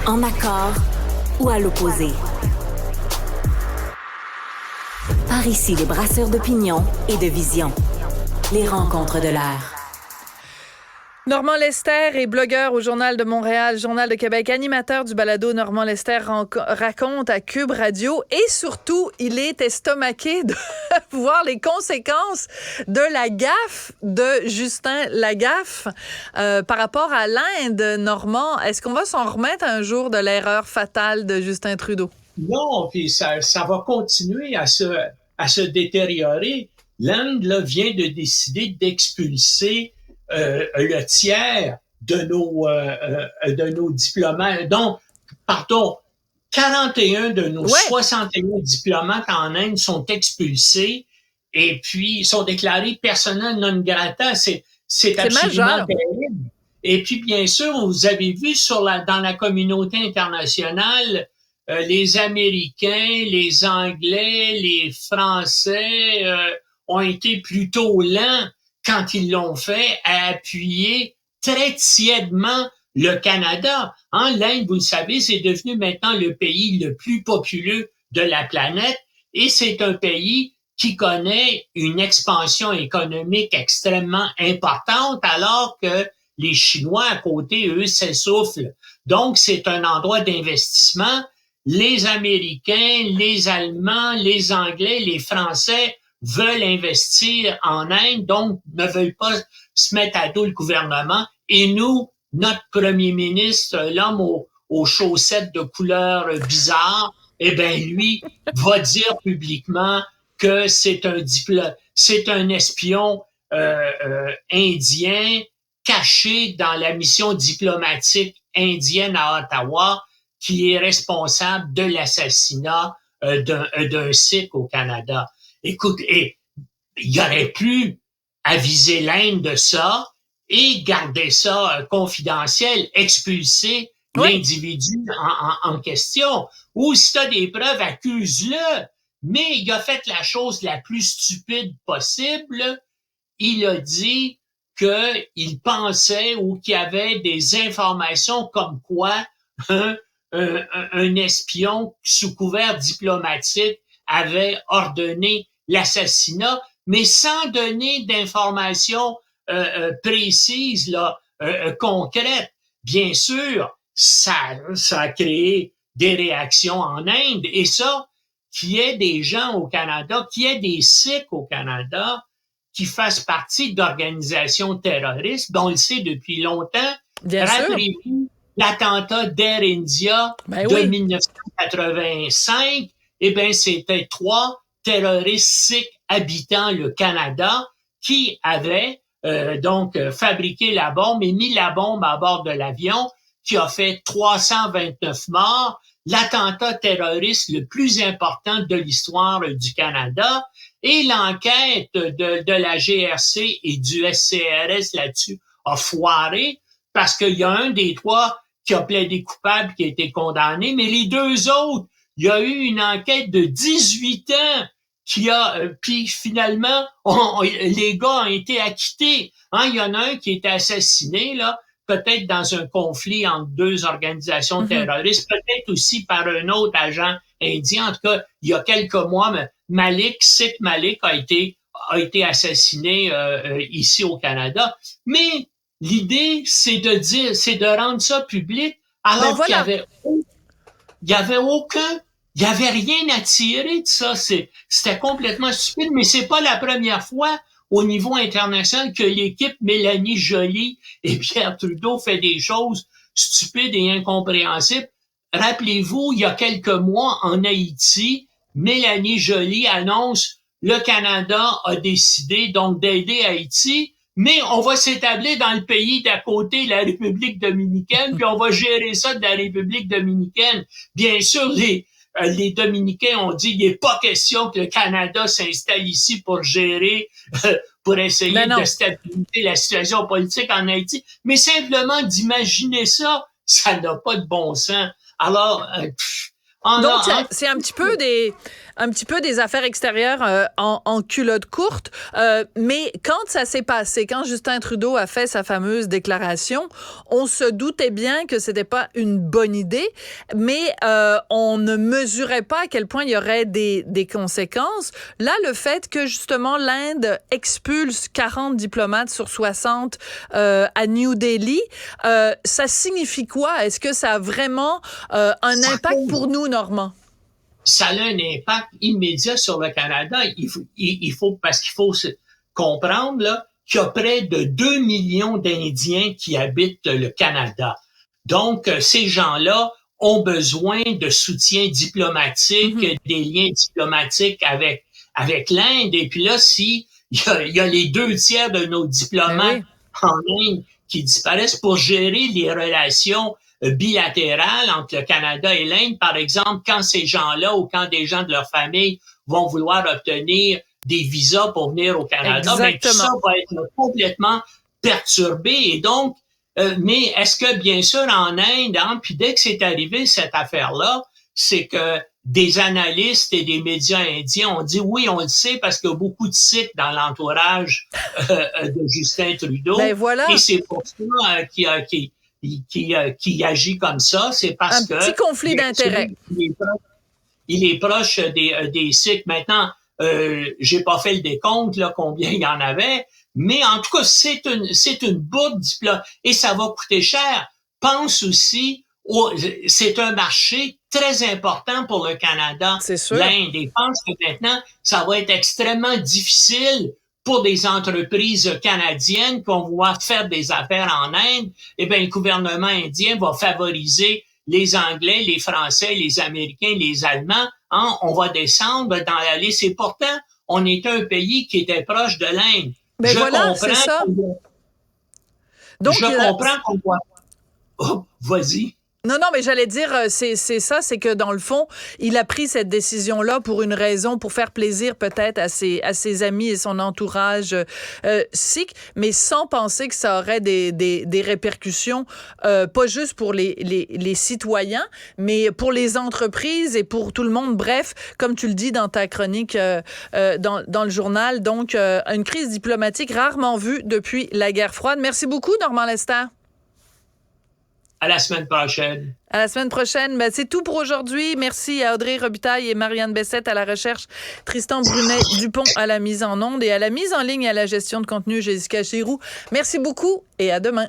En accord ou à l'opposé. Par ici, les brasseurs d'opinion et de vision. Les rencontres de l'air. Normand Lester est blogueur au Journal de Montréal, Journal de Québec, animateur du balado Normand Lester raconte à Cube Radio et surtout, il est estomaqué de voir les conséquences de la gaffe de Justin Lagaffe par rapport à l'Inde. Normand, est-ce qu'on va s'en remettre un jour de l'erreur fatale de Justin Trudeau? Non, puis ça va continuer à se détériorer. L'Inde là, vient de décider d'expulser le tiers de nos diplomates. Donc, 41 de nos 61 diplomates en Inde sont expulsés et puis sont déclarés persona non grata. C'est absolument terrible. Et puis, bien sûr, vous avez vu dans la communauté internationale, les Américains, les Anglais, les Français ont été plutôt lents quand ils l'ont fait, à appuyer très tièdement le Canada. L'Inde, vous le savez, c'est devenu maintenant le pays le plus populeux de la planète et c'est un pays qui connaît une expansion économique extrêmement importante alors que les Chinois à côté, eux, s'essoufflent. Donc, c'est un endroit d'investissement. Les Américains, les Allemands, les Anglais, les Français veulent investir en Inde, donc ne veulent pas se mettre à dos le gouvernement. Et nous, notre premier ministre, l'homme aux chaussettes de couleur bizarre, lui va dire publiquement que c'est un espion indien caché dans la mission diplomatique indienne à Ottawa qui est responsable de l'assassinat d'un Sikh au Canada. Écoute, il aurait pu aviser l'Inde de ça et garder ça confidentiel, expulser l'individu en question. Ou si tu as des preuves, accuse-le. Mais il a fait la chose la plus stupide possible. Il a dit qu'il pensait ou qu'il y avait des informations comme quoi un espion sous couvert diplomatique avait ordonné l'assassinat, mais sans donner d'informations précises, concrètes. Bien sûr, ça a créé des réactions en Inde, et ça, qu'il y ait des gens au Canada, qu'il y ait des Sikhs au Canada qui fassent partie d'organisations terroristes, dont on le sait depuis longtemps. Rappelez-vous l'attentat d'Air India de 1985, c'était 3 terroristes sikhs habitant le Canada qui avaient fabriqué la bombe et mis la bombe à bord de l'avion qui a fait 329 morts, l'attentat terroriste le plus important de l'histoire du Canada. Et l'enquête de la GRC et du SCRS là-dessus a foiré parce qu'il y a un des 3 qui a plaidé coupable, qui a été condamné, mais les 2 autres, il y a eu une enquête de 18 ans puis finalement, les gars ont été acquittés. Il y en a un qui a été assassiné, peut-être dans un conflit entre 2 organisations terroristes, peut-être aussi par un autre agent indien. En tout cas, il y a quelques mois, Sikh Malik a été assassiné ici au Canada. Mais l'idée, c'est de rendre ça public alors qu'il y avait rien à tirer de ça. C'était complètement stupide, mais c'est pas la première fois au niveau international que l'équipe Mélanie Joly et Pierre Trudeau fait des choses stupides et incompréhensibles. Rappelez-vous, il y a quelques mois, en Haïti, Mélanie Joly annonce le Canada a décidé donc d'aider Haïti, mais on va s'établir dans le pays d'à côté, la République dominicaine, puis on va gérer ça de la République dominicaine. Bien sûr, les Dominicains ont dit il n'est pas question que le Canada s'installe ici pour gérer, pour essayer de stabiliser la situation politique en Haïti. Mais simplement d'imaginer ça, ça n'a pas de bon sens. Alors, donc, c'est un petit peu un petit peu des affaires extérieures en culotte courte. Mais quand ça s'est passé, quand Justin Trudeau a fait sa fameuse déclaration, on se doutait bien que c'était pas une bonne idée, mais on ne mesurait pas à quel point il y aurait des conséquences. Là, le fait que justement l'Inde expulse 40 diplomates sur 60 à New Delhi, ça signifie quoi? Est-ce que ça a vraiment un impact pour nous, Normand? Ça a un impact immédiat sur le Canada. Parce qu'il faut comprendre là, qu'il y a près de 2 millions d'Indiens qui habitent le Canada. Donc, ces gens-là ont besoin de soutien diplomatique, des liens diplomatiques avec l'Inde. Et puis là, si il y a les 2 tiers de nos diplomates en Inde qui disparaissent pour gérer les relations bilatérales entre le Canada et l'Inde, par exemple, quand ces gens-là ou quand des gens de leur famille vont vouloir obtenir des visas pour venir au Canada, ben, tout ça va être complètement perturbé. Et donc, mais est-ce que, bien sûr, en Inde, puis dès que c'est arrivé, cette affaire-là, c'est que des analystes et des médias indiens ont dit oui, on le sait parce qu'il y a beaucoup de sites dans l'entourage de Justin Trudeau. Ben voilà. Et c'est pour ça qui agit comme ça. C'est parce que... Un petit conflit d'intérêts. Il est proche des sites. Maintenant, j'ai pas fait le décompte, là, combien il y en avait, mais en tout cas, c'est une bourde et ça va coûter cher. Pense aussi, c'est un marché très important pour le Canada, l'Inde. Et pense que maintenant, ça va être extrêmement difficile pour des entreprises canadiennes qui vont vouloir faire des affaires en Inde. Eh bien, le gouvernement indien va favoriser les Anglais, les Français, les Américains, les Allemands. Hein, on va descendre dans la liste. Et pourtant, on est un pays qui était proche de l'Inde. Ben voilà, c'est ça. Donc, je comprends qu'on voit... Oh, vas-y. Non, mais j'allais dire, c'est ça, c'est que dans le fond, il a pris cette décision-là pour une raison, pour faire plaisir peut-être à ses amis et son entourage sikh, mais sans penser que ça aurait des répercussions, pas juste pour les citoyens, mais pour les entreprises et pour tout le monde. Bref, comme tu le dis dans ta chronique dans le journal, donc une crise diplomatique rarement vue depuis la guerre froide. Merci beaucoup, Normand Lester. À la semaine prochaine. À la semaine prochaine. Ben, c'est tout pour aujourd'hui. Merci à Audrey Robitaille et Marianne Bessette à la recherche, Tristan Brunet-Dupont à la mise en onde et à la mise en ligne et à la gestion de contenu, Jessica Giroux. Merci beaucoup et à demain.